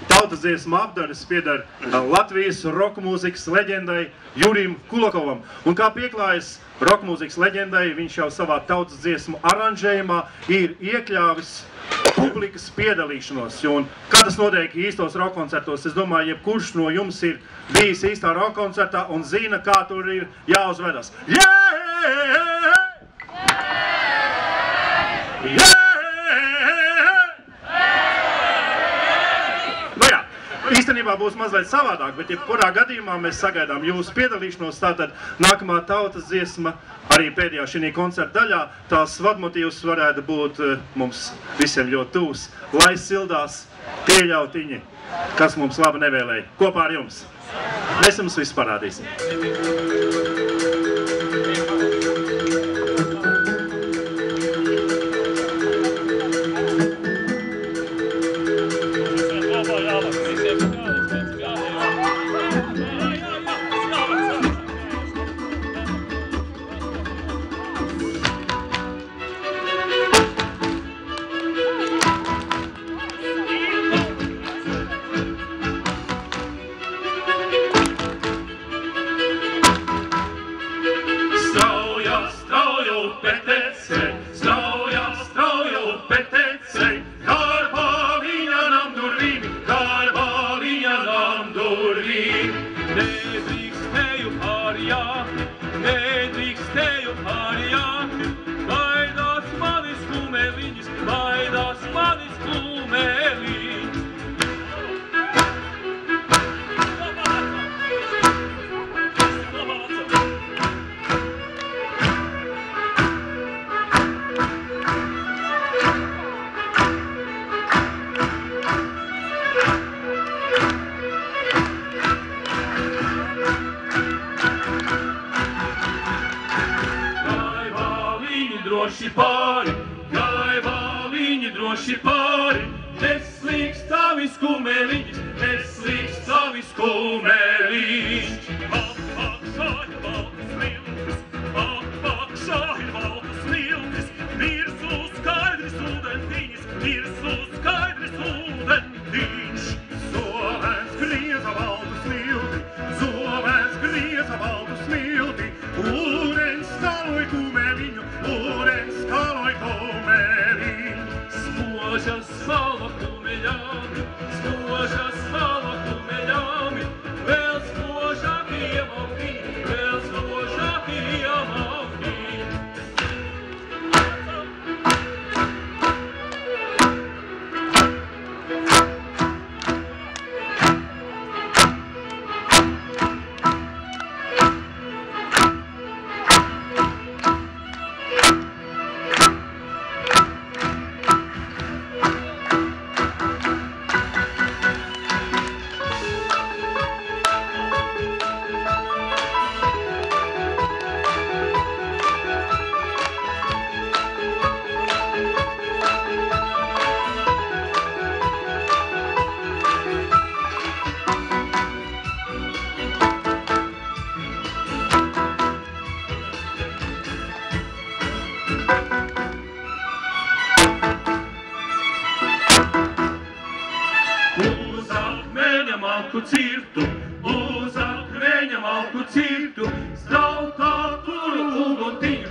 tautas dziesmu apdares pieder Latvijas roka mūzikas leģendai Jurim Kulakovam. Un kā pieklājas roka mūzikas leģendai, viņš jau savā tautas dziesmu aranžējumā ir iekļāvis publikas piedalīšanos. Un kā tas notiek īstos roka koncertos, es domāju, jebkurš no jums ir bijis īstā roka koncertā un zina, kā tur ir jāuzvedas. Īstenībā būs mazliet savādāk, bet jebkurā gadījumā mēs sagaidām jūsu piedalīšanos. Tātad nākamā tautas dziesma arī pēdējā šī koncerta daļā. Tās vadmotīvs varētu būt mums visiem ļoti tūs. Lai sildās pieļautiņi, kas mums labi nevēlēja. Kopā ar jums. Mēs jums visu parādīsim. Uz akmeņa malku cirtu, strautā kuru uguntiņu.